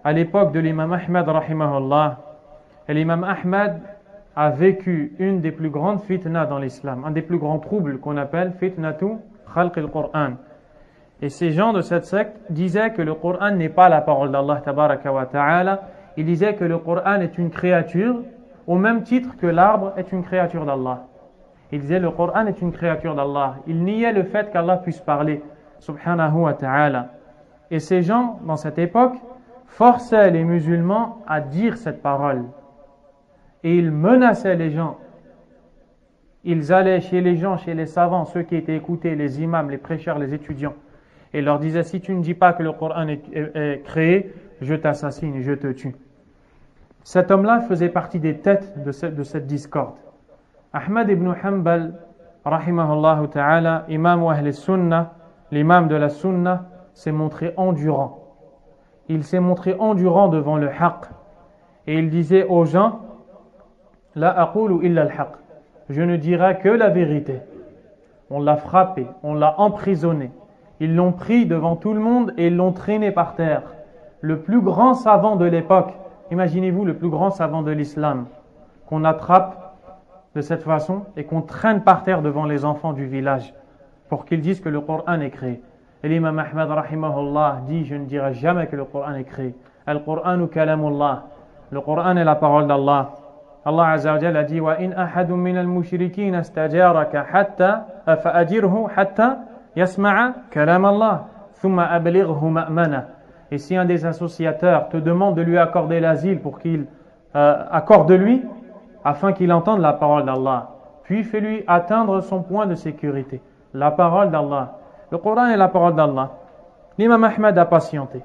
à l'époque de l'imam Ahmad rahimahullah. Et l'imam Ahmad a vécu une des plus grandes fitnas dans l'islam, un des plus grands troubles qu'on appelle fitnatu khalq al-Qur'an. Et ces gens de cette secte disaient que le Coran n'est pas la parole d'Allah tabaraka wa ta'ala. Ils disaient que le Coran est une créature au même titre que l'arbre est une créature d'Allah. Ils disaient le Coran est une créature d'Allah. Ils niaient le fait qu'Allah puisse parler subhanahu wa ta'ala. Et ces gens, dans cette époque, forçaient les musulmans à dire cette parole. Et ils menaçaient les gens. Ils allaient chez les gens, chez les savants, ceux qui étaient écoutés, les imams, les prêcheurs, les étudiants, et leur disait: si tu ne dis pas que le Coran est créé, je t'assassine et je te tue. Cet homme-là faisait partie des têtes de cette discorde. Ahmad ibn Hanbal, rahimahullah ta'ala, imam ahl sunnah, l'imam de la sunnah, s'est montré endurant. Il s'est montré endurant devant le haqq. Et il disait aux gens: La aqulu illa al-haqq. Je ne dirai que la vérité. On l'a frappé, on l'a emprisonné. Ils l'ont pris devant tout le monde et ils l'ont traîné par terre. Le plus grand savant de l'époque, imaginez-vous le plus grand savant de l'islam, qu'on attrape de cette façon et qu'on traîne par terre devant les enfants du village pour qu'ils disent que le Coran est créé. Et l'imam Ahmad rahimahullah dit: je ne dirai jamais que le Coran est créé. Al-Qur'anu kalamullah. Le Coran est la parole d'Allah. Allah Azza wa Jalla a dit: wa in ahadun min al-mushrikeen istajaraka hatta fa'ajirhu hatta yasma'a kalam Allah thumma ablighu ma'mana. Et si un des associateurs te demande de lui accorder l'asile pour qu'il accorde lui afin qu'il entende la parole d'Allah, puis fais-lui atteindre son point de sécurité. La parole d'Allah. Le Coran est la parole d'Allah. L'imam Ahmad a patienté.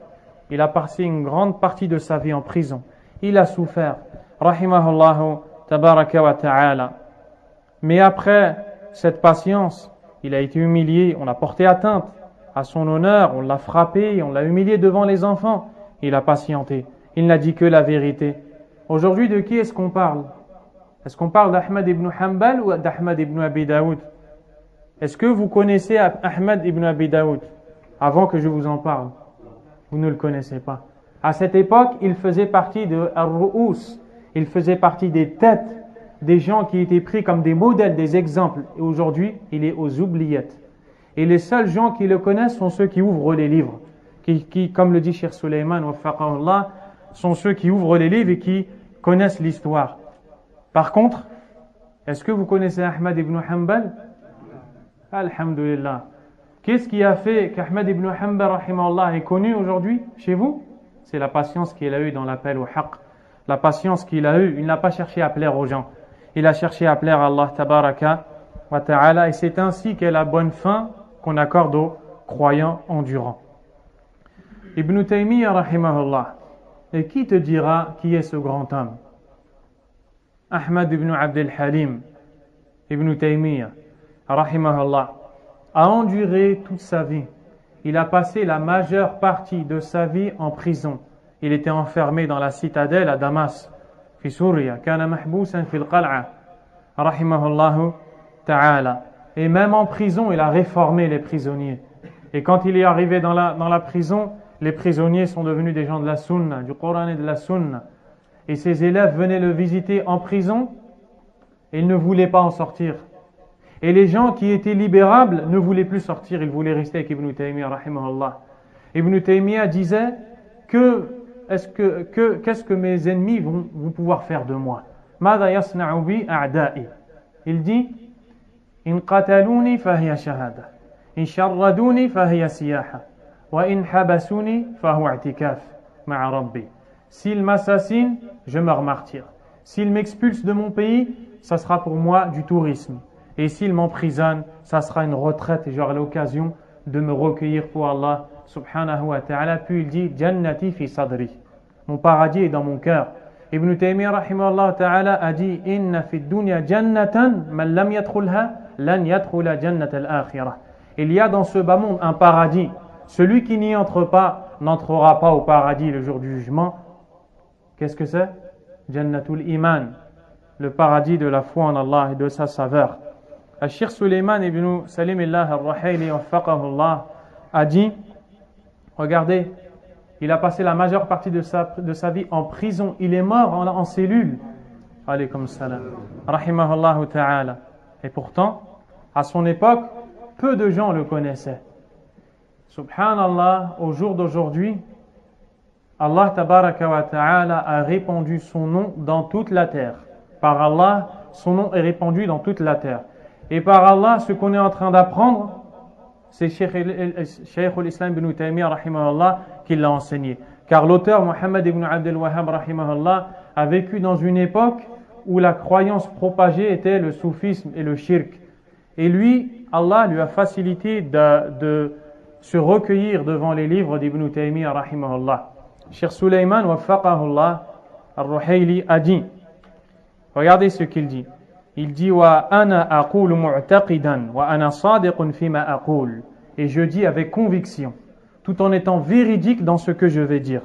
Il a passé une grande partie de sa vie en prison. Il a souffert. Rahimahullahu tabaraka wa ta'ala. Mais après cette patience, il a été humilié, on a porté atteinte à son honneur, on l'a frappé, on l'a humilié devant les enfants. Il a patienté, il n'a dit que la vérité. Aujourd'hui, de qui est-ce qu'on parle? Est-ce qu'on parle d'Ahmad ibn Hanbal ou d'Ahmad ibn Abi Daoud? Est-ce que vous connaissez Ahmad ibn Abi Daoud avant que je vous en parle? Vous ne le connaissez pas. À cette époque, il faisait partie de Ar-Ru'us. Il faisait partie des têtes, des gens qui étaient pris comme des modèles, des exemples. Et aujourd'hui, il est aux oubliettes. Et les seuls gens qui le connaissent sont ceux qui ouvrent les livres. Qui comme le dit Cheikh Suleiman, waffaqahullah, sont ceux qui ouvrent les livres et qui connaissent l'histoire. Par contre, est-ce que vous connaissez Ahmad ibn Hanbal? Alhamdulillah. Qu'est-ce qui a fait qu'Ahmad ibn Hanbal rahimahullah est connu aujourd'hui chez vous? C'est la patience qu'il a eue dans l'appel au haqq. La patience qu'il a eue, il n'a pas cherché à plaire aux gens. Il a cherché à plaire à Allah tabaraka wa ta'ala, et c'est ainsi qu'est la bonne fin qu'on accorde aux croyants endurants. Ibn Taymiyyah rahimahullah. Et qui te dira qui est ce grand homme? Ahmad ibn Abd al-Halim, Ibn Taymiyyah rahimahullah, a enduré toute sa vie. Il a passé la majeure partie de sa vie en prison. Il était enfermé dans la citadelle à Damas, fi Souria, kana mahbousan fil qal'a, rahimahullahu ta'ala. Et même en prison, il a réformé les prisonniers. Et quand il est arrivé dans la prison, les prisonniers sont devenus des gens de la sunna, du Coran et de la sunna. Et ses élèves venaient le visiter en prison, et il ne voulait pas en sortir. Et les gens qui étaient libérables ne voulaient plus sortir, ils voulaient rester avec Ibn Taymiyyah rahimahullah. Ibn Taymiyyah disait qu'est-ce que mes ennemis vont pouvoir faire de moi? Mada yasna'u bi a'da'i. Il dit in qataluni fahiya shahada, in sharraduni fahiya siyaha, wa in habasuni fahuwa i'tikaf ma'a rabbi. S'il m'assassine, je meurs martyr. S'il m'expulse de mon pays, ça sera pour moi du tourisme. Et s'il m'emprisonne, ça sera une retraite et j'aurai l'occasion de me recueillir pour Allah subhanahu wa ta'ala. Puis il dit Jannati fi sadri. Mon paradis est dans mon cœur. Ibn Taymiyyah rahimahullah ta'ala a dit Inna fi dunya jannatan man lam yadkhulha lan yadkhula jannat al-akhirah. Il y a dans ce bas monde un paradis. Celui qui n'y entre pas n'entrera pas au paradis le jour du jugement. Qu'est-ce que c'est? Jannatul Iman, le paradis de la foi en Allah et de sa saveur. Al-Sheikh Suleiman ibn Salimillah al-Ruhaili waffaqahullah a dit, regardez, il a passé la majeure partie de sa vie en prison. Il est mort en cellule. Alaykum salam. Rahimahullah ta'ala. Et pourtant, à son époque, peu de gens le connaissaient. Subhanallah, au jour d'aujourd'hui, Allah tabaraka wa ta'ala a répandu son nom dans toute la terre. Par Allah, son nom est répandu dans toute la terre. Et par Allah, ce qu'on est en train d'apprendre, c'est Cheikh al-Islam ibn Taymiyyah rahimahullah qui l'a enseigné. Car l'auteur Muhammad ibn Abd al-Wahhab rahimahullah a vécu dans une époque où la croyance propagée était le soufisme et le shirk. Et lui, Allah lui a facilité de se recueillir devant les livres d'Ibn Taymiyyah rahimahullah. Cheikh Suleiman waffaqahullah al-Ruhaili a dit, regardez ce qu'il dit. Il dit wa ana aqulu mu'taqidan wa ana sadiqun fima aqul. Et je dis avec conviction, tout en étant véridique dans ce que je vais dire.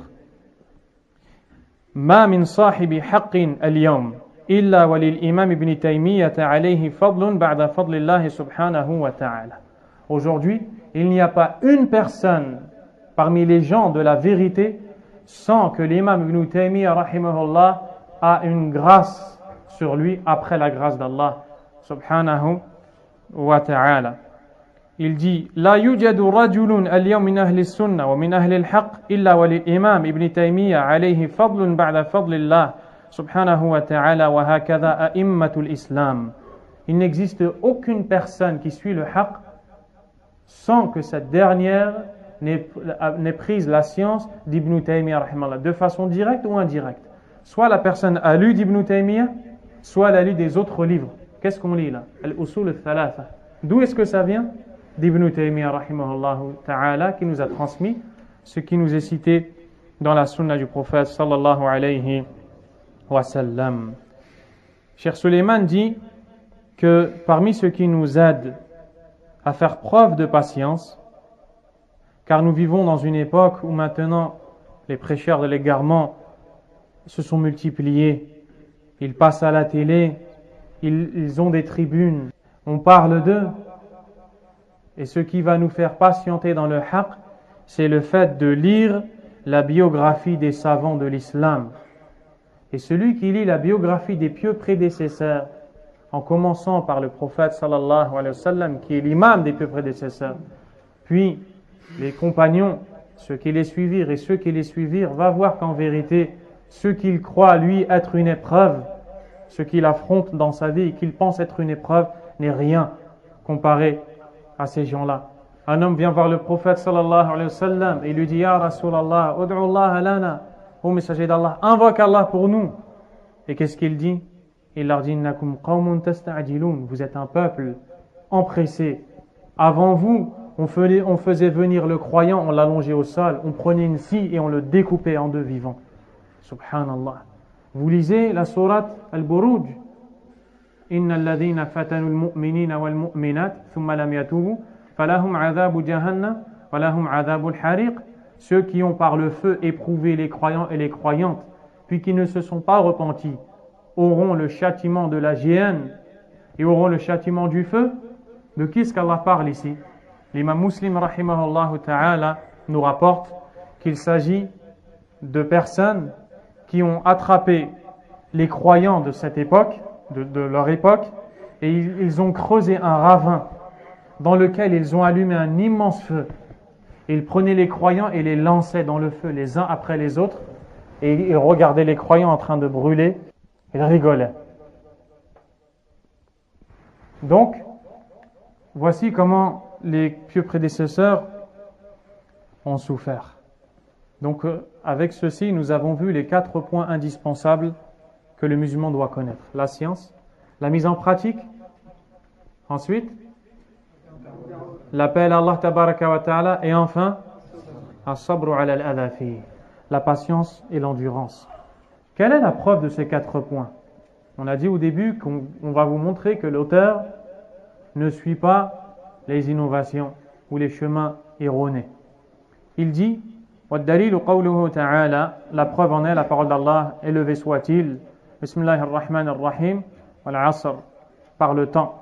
Ma min sahibi haqqin al-yawm illa walil imam ibn Taymiyyah alayhi fadlun ba'da fadlillah subhanahu wa ta'ala. Aujourd'hui, il n'y a pas une personne parmi les gens de la vérité sans que l'imam ibn Taymiyyah rahimahullah a une grâce sur lui après la grâce d'Allah subhanahu wa ta'ala. Il dit La yujadu rajulun al-yawm min ahli sunnah wa min ahli al-haqq illa wa l'imam ibn Taymiyyah alayhi fadlun ba'da fadlillah subhanahu wa ta'ala wa hakadha a'immatul islam. Il n'existe aucune personne qui suit le haqq sans que cette dernière n'ait prise la science d'Ibn Taymiyyah rahimahullah, de façon directe ou indirecte. Soit la personne a lu d'Ibn Taymiyyah, soit elle a lu des autres livres. Qu'est-ce qu'on lit là? Al-Usul al-Thalatha. D'où est-ce que ça vient? D'Ibn Taymiyyah rahimahullah ta'ala, qui nous a transmis ce qui nous est cité dans la sunna du prophète sallallahu alayhi wa sallam. Cheikh Suleiman dit que parmi ce qui nous aide à faire preuve de patience, car nous vivons dans une époque où maintenant les prêcheurs de l'égarement se sont multipliés. Ils passent à la télé, ils ont des tribunes, on parle d'eux. Et ce qui va nous faire patienter dans le haqq, c'est le fait de lire la biographie des savants de l'islam. Et celui qui lit la biographie des pieux prédécesseurs, en commençant par le prophète sallallahu alayhi wa sallam, qui est l'imam des pieux prédécesseurs, puis les compagnons, ceux qui les suivirent et ceux qui les suivirent, va voir qu'en vérité, ce qu'il croit lui être une épreuve, ce qu'il affronte dans sa vie et qu'il pense être une épreuve, n'est rien comparé à ces gens-là. Un homme vient voir le prophète sallallahu alayhi wa sallam et lui dit: Ya Rasulallah, ud'u Allah lana, ô messager d'Allah, invoque Allah pour nous. Et qu'est-ce qu'il dit? Il leur dit: Innakum qawmun tasta'jilun, vous êtes un peuple empressé. Avant vous, on faisait venir le croyant, on l'allongeait au sol, on prenait une scie et on le découpait en deux vivants. Subhanallah. Vous lisez la sourate Al-Buruj. Inna alladhina fatanu al-mu'minina wal-mu'minat thumma lam yatubu falahum adhabu jahannam wa lahum adhabu al-hariq. Ceux qui ont par le feu éprouvé les croyants et les croyantes, puis qui ne se sont pas repentis, auront le châtiment de la géhenne et auront le châtiment du feu. De qui est-ce qu'Allah parle ici? L'imam Muslim rahimahullah ta'ala nous rapporte qu'il s'agit de personnes qui ont attrapé les croyants de cette époque, de leur époque, et ils ont creusé un ravin dans lequel ils ont allumé un immense feu. Ils prenaient les croyants et les lançaient dans le feu les uns après les autres, et ils regardaient les croyants en train de brûler, ils rigolaient. Donc, voici comment les pieux prédécesseurs ont souffert. Donc, avec ceci, nous avons vu les 4 points indispensables que le musulman doit connaître. La science, la mise en pratique, ensuite, l'appel à Allah tabaraka wa ta'ala, et enfin, as-sabru ala al-adha fihi, la patience et l'endurance. Quelle est la preuve de ces 4 points? On a dit au début qu'on va vous montrer que l'auteur ne suit pas les innovations ou les chemins erronés. Il dit: وَالدَّلِيلُ قَوْلُهُ تَعَالَى, la preuve en est la parole d'Allah, élevé soit-il, Bismillahir Rahmanir Rahim, wal 'asr, par le temps.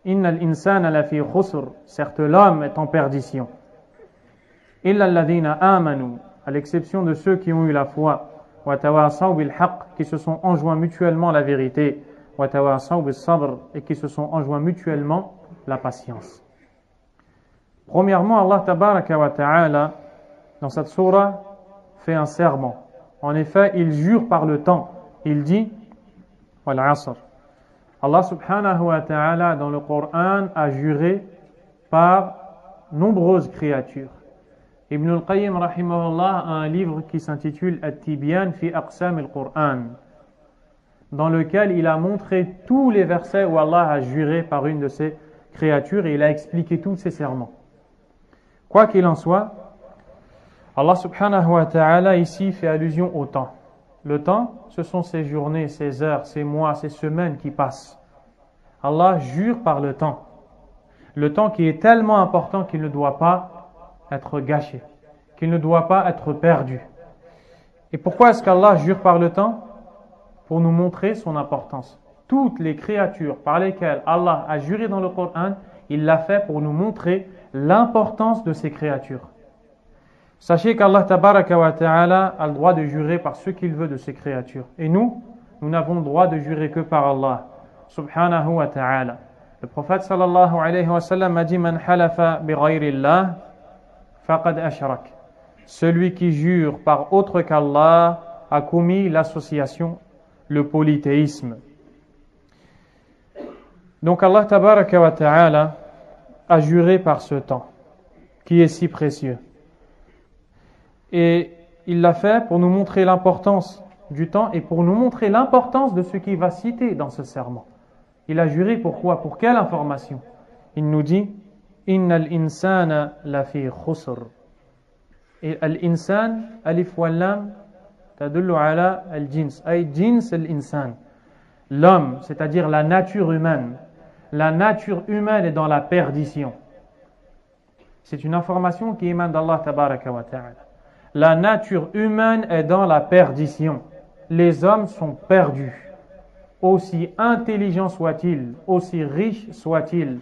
Innal insana lafi khusr, certes l'homme est en perdition. Illa alladhina amanu, à l'exception de ceux qui ont eu la foi, wa tawasaw bil haqq, qui se sont enjoints mutuellement la vérité, wa tawasaw bis sabr, et qui se sont enjoints mutuellement la patience. Premièrement, Allah tabaraka wa ta'ala, dans cette sourate, fait un serment. En effet, il jure par le temps. Il dit: wal 'asr. Allah subhanahu wa ta'ala dans le Coran a juré par nombreuses créatures. Ibn al-Qayyim rahimahullah a un livre qui s'intitule At-Tibyan fi Aqsam al-Qur'an, dans lequel il a montré tous les versets où Allah a juré par une de ses créatures et il a expliqué tous ses serments. Quoi qu'il en soit, Allah subhanahu wa ta'ala ici fait allusion au temps. Le temps, ce sont ces journées, ces heures, ces mois, ces semaines qui passent. Allah jure par le temps. Le temps qui est tellement important qu'il ne doit pas être gâché, qu'il ne doit pas être perdu. Et pourquoi est-ce qu'Allah jure par le temps? Pour nous montrer son importance. Toutes les créatures par lesquelles Allah a juré dans le Coran, il l'a fait pour nous montrer l'importance de ces créatures. Sachez qu'Allah tabaraka wa ta'ala a le droit de jurer par ce qu'il veut de ses créatures. Et nous n'avons le droit de jurer que par Allah subhanahu wa ta'ala. Le prophète sallallahu alayhi wa sallam a dit: Man halafa bi ghayrillah faqad ashrak. Celui qui jure par autre qu'Allah a commis l'association, le polythéisme. Donc Allah tabaraka wa ta'ala a juré par ce temps qui est si précieux. Et il l'a fait pour nous montrer l'importance du temps et pour nous montrer l'importance de ce qu'il va citer dans ce serment. Il a juré pourquoi? Pour quelle information? Il nous dit: Innal insana lafi khusr. Et al-insan, alif wal lam, tadullu ala al-jins. Ay jins al-insan. L'homme, c'est-à-dire la nature humaine. la nature humaine est dans la perdition. C'est une information qui émane d'Allah tabaraka wa ta'ala. La nature humaine est dans la perdition. Les hommes sont perdus. Aussi intelligents soient-ils, aussi riches soient-ils,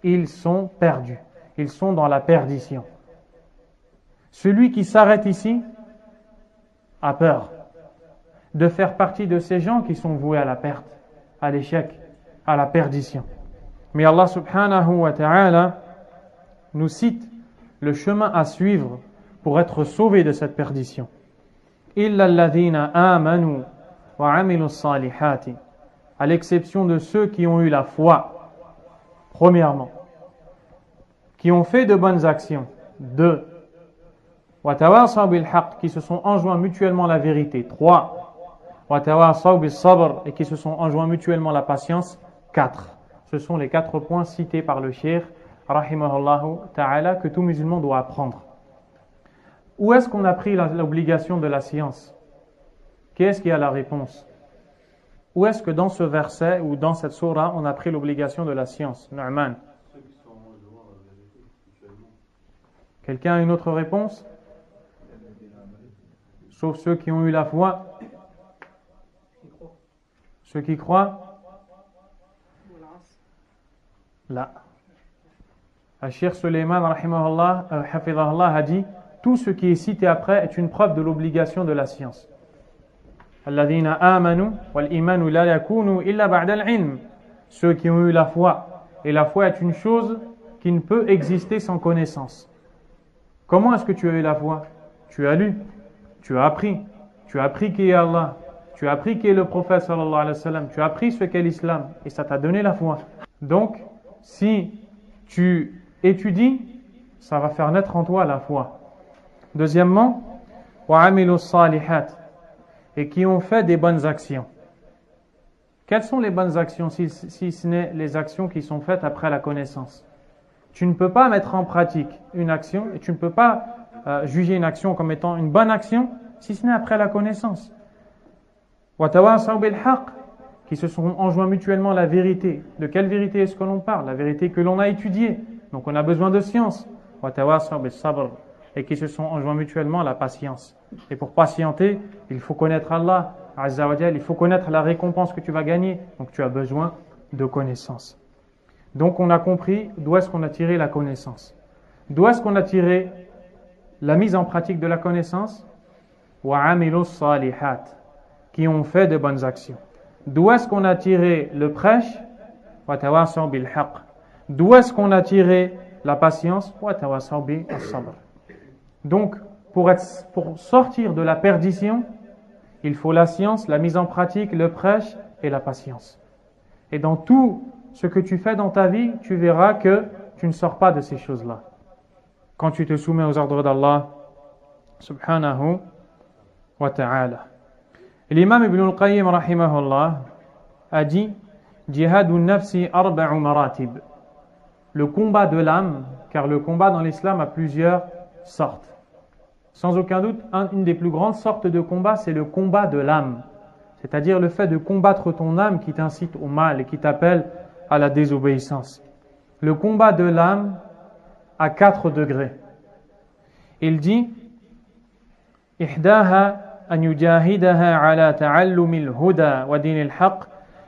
ils sont perdus. Ils sont dans la perdition. Celui qui s'arrête ici a peur de faire partie de ces gens qui sont voués à la perte, à l'échec, à la perdition. Mais Allah subhanahu wa ta'ala nous cite le chemin à suivre pour être sauvé de cette perdition. Illa alladhina amanu wa amilu salihati, à l'exception de ceux qui ont eu la foi, premièrement, qui ont fait de bonnes actions, deux, wa tawasaw bil haqq, qui se sont enjoints mutuellement la vérité, trois, wa tawasaw bis sabr, et qui se sont enjoints mutuellement la patience, quatre. Ce sont les 4 points cités par le cheikh rahimahullahu ta'ala que tout musulman doit apprendre. Où est-ce qu'on a pris l'obligation de la science? Qui est-ce qui a la réponse? Où est-ce que dans ce verset ou dans cette sourate on a pris l'obligation de la science? Nu'man. Quelqu'un a une autre réponse? Sauf ceux qui ont eu la foi. Ceux qui croient? Là. Cheikh Suleiman rahimahullah, hafidhahullah, a dit tout ce qui est cité après est une preuve de l'obligation de la science. Alladhina amanu wal imanu la yakunu illa ba'da al-ilm. Ceux qui ont eu la foi. Et la foi est une chose qui ne peut exister sans connaissance. Comment est-ce que tu as eu la foi? Tu as lu, tu as appris qui est Allah, tu as appris qui est le prophète sallallahu alayhi wa sallam, tu as appris ce qu'est l'islam et ça t'a donné la foi. Donc, si tu étudies, ça va faire naître en toi la foi. Deuxièmement, wa amilu salihat, et qui ont fait des bonnes actions. Quelles sont les bonnes actions si ce n'est les actions qui sont faites après la connaissance? Tu ne peux pas mettre en pratique une action et tu ne peux pas juger une action comme étant une bonne action si ce n'est après la connaissance. Wa tawasaw bil haqq, qui se sont enjoints mutuellement la vérité. De quelle vérité est-ce que l'on parle? La vérité que l'on a étudiée. Donc on a besoin de science. Wa tawasaw bis sabr, et qui se sont enjoints mutuellement la patience. Et pour patienter, il faut connaître Allah Azza wa Jal, il faut connaître la récompense que tu vas gagner. Donc tu as besoin de connaissance. Donc on a compris d'où est-ce qu'on a tiré la connaissance. D'où est-ce qu'on a tiré la mise en pratique de la connaissance? Wa amilu salihat, qui ont fait de bonnes actions. D'où est-ce qu'on a tiré le prêche? Wa tawasaw bil haqq. D'où est-ce qu'on a tiré la patience? Wa tawasaw bis sabr. Donc, pour sortir de la perdition, il faut la science, la mise en pratique, le prêche et la patience. Et dans tout ce que tu fais dans ta vie, tu verras que tu ne sors pas de ces choses-là. Quand tu te soumets aux ordres d'Allah, subhanahu wa ta'ala. L'imam Ibn al-Qayyim rahimahullah a dit Jihadun nafsi arba'u maratib. Le combat de l'âme, car le combat dans l'islam a plusieurs sortes. Sans aucun doute, une des plus grandes sortes de combat, c'est le combat de l'âme. C'est-à-dire le fait de combattre ton âme qui t'incite au mal et qui t'appelle à la désobéissance. Le combat de l'âme à 4 degrés. Il dit Ihdaha an yujahidaha ala ta'allumil huda wa dinil haqq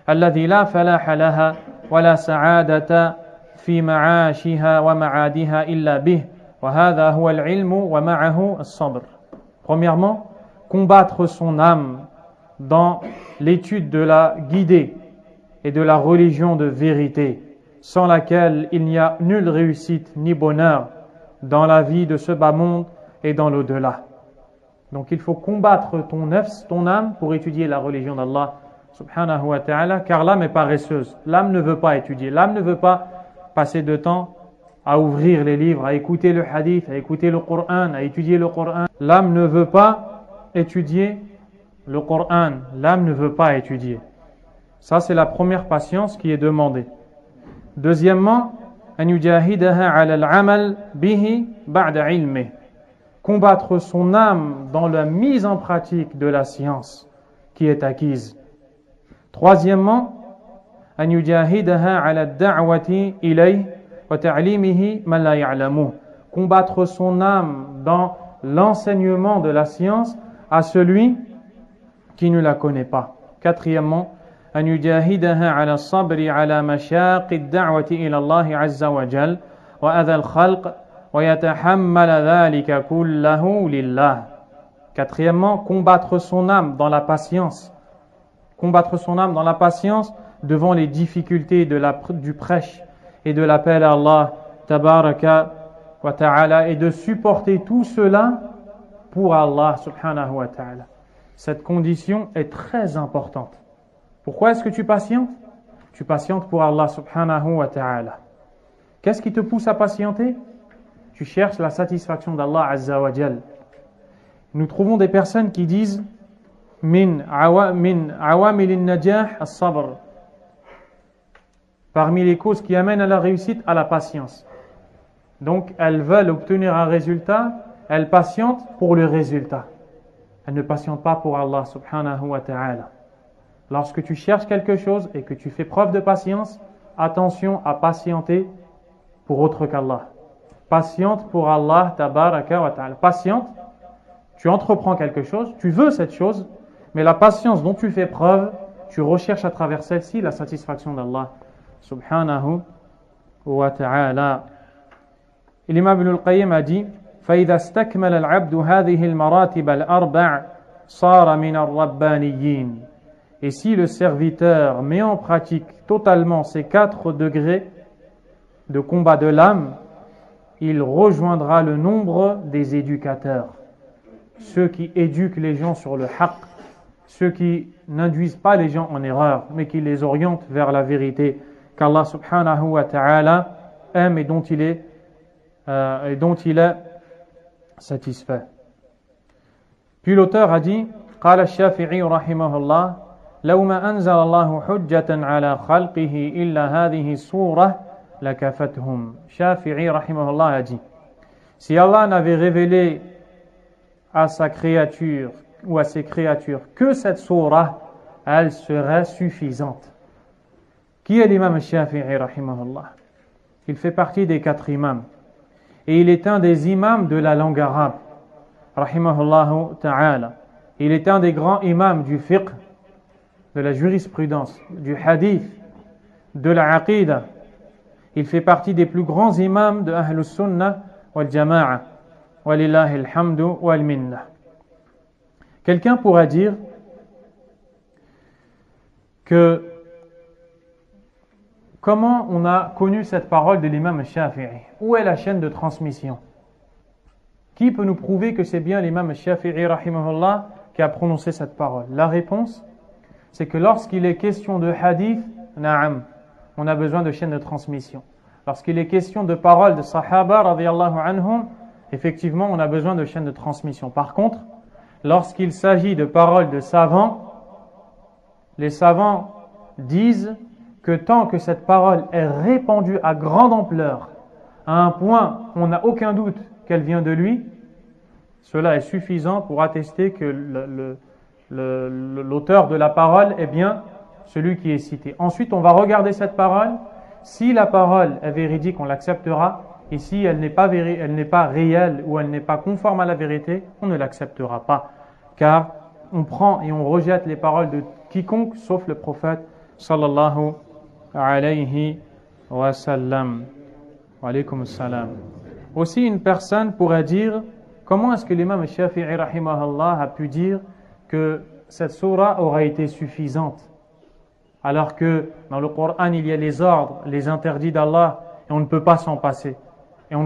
alladhi la falaha laha wa la sa'adata fi ma'ashiha wa ma'adiha illa bih. Premièrement, combattre son âme dans l'étude de la guidée et de la religion de vérité, sans laquelle il n'y a nulle réussite ni bonheur dans la vie de ce bas monde et dans l'au-delà. Donc il faut combattre ton nafs, ton âme, pour étudier la religion d'Allah subhanahu wa ta'ala, car l'âme est paresseuse. L'âme ne veut pas étudier, l'âme ne veut pas passer de temps à ouvrir les livres, à écouter le hadith, à écouter le Coran, à étudier le Coran. L'âme ne veut pas étudier le Coran. L'âme ne veut pas étudier. Ça, c'est la première patience qui est demandée. Deuxièmement, an yujahidaha ala al-amal bihi ba'da ilmih. Combattre son âme dans la mise en pratique de la science qui est acquise. Troisièmement, أن يجاهدها على الدعوة إليه وتعليمه من لا يعلمه. Combattre son âme dans l'enseignement de la science à celui qui ne la connaît pas. Quatrièmement, أن يجاهدها على الصبر على مشاق الدعوة إلى الله عز وجل وأذى الخلق ويتحمل ذلك كله لله. Quatrièmement, combattre son âme dans la patience. Combattre son âme dans la patience devant les difficultés du prêche et de l'appel à Allah tabaraka wa ta'ala, et de supporter tout cela pour Allah subhanahu wa ta'ala. Cette condition est très importante. Pourquoi est-ce que tu patientes? Tu patientes pour Allah subhanahu wa ta'ala. Qu'est-ce qui te pousse à patienter? Tu cherches la satisfaction d'Allah azza wa jal. Nous trouvons des personnes qui disent min awamil an-najah as-sabr. Parmi les causes qui amènent à la réussite, à la patience. Donc, elles veulent obtenir un résultat, elles patientent pour le résultat. Elles ne patientent pas pour Allah subhanahu wa ta'ala. Lorsque tu cherches quelque chose et que tu fais preuve de patience, attention à patienter pour autre qu'Allah. Patiente pour Allah tabaraka wa ta'ala. Patiente, tu entreprends quelque chose, tu veux cette chose, mais la patience dont tu fais preuve, tu recherches à travers celle-ci la satisfaction d'Allah subhanahu wa ta'ala. L'imam Ibn al-Qayyim a dit فَإِذَا اسْتَكْمَلَ الْعَبْدُ هَذِهِ الْمَرَاتِبَ الْأَرْبَعِ صَارَ مِنَ الرَّبَّانِيِّينَ. Et si le serviteur met en pratique totalement ces 4 degrés de combat de l'âme, il rejoindra le nombre des éducateurs, ceux qui éduquent les gens sur le haqq, ceux qui n'induisent pas les gens en erreur, mais qui les orientent vers la vérité qu'Allah subhanahu wa ta'ala aime et dont il est satisfait. Puis l'auteur a dit قال الشافعي رحمه الله لو ما أنزل الله حجة على خلقه إلا هذه السورة لكفتهم. Shafi'i rahimahullah a dit, si Allah n'avait révélé à sa créature ou à ses créatures que cette sourate, elle serait suffisante. Qui est l'imam Shafi'i rahimahullah? Il fait partie des 4 imams et il est un des imams de la langue arabe rahimahullah ta'ala. Il est un des grands imams du fiqh, de la jurisprudence, du hadith, de la aqida. Il fait partie des plus grands imams de Ahlus Sunnah wal Jama'a. Walillahi alhamdu wal minna. Quelqu'un pourra dire que comment on a connu cette parole de l'imam Shafi'i? Où est la chaîne de transmission? Qui peut nous prouver que c'est bien l'imam Shafi'i rahimahullah qui a prononcé cette parole? La réponse, c'est que lorsqu'il est question de hadith, na'am, on a besoin de chaîne de transmission. Lorsqu'il est question de paroles de sahaba radiyallahu anhum, effectivement, on a besoin de chaîne de transmission. Par contre, lorsqu'il s'agit de paroles de savants, les savants disent que tant que cette parole est répandue à grande ampleur, à un point où on n'a aucun doute qu'elle vient de lui, cela est suffisant pour attester que l'auteur de la parole est bien celui qui est cité. Ensuite, on va regarder cette parole. Si la parole est véridique, on l'acceptera. Et si elle n'est pas réelle ou elle n'est pas conforme à la vérité, on ne l'acceptera pas. Car on prend et on rejette les paroles de quiconque, sauf le prophète sallallahu alayhi wa sallam. Wa alaykum salam. Aussi, une personne pourrait dire, comment est-ce que l'imam Shafi'i rahimahullah a pu dire que cette sourate aura été suffisante, alors que dans le Coran il y a les ordres, les interdits d'Allah et on ne peut pas s'en passer. Et on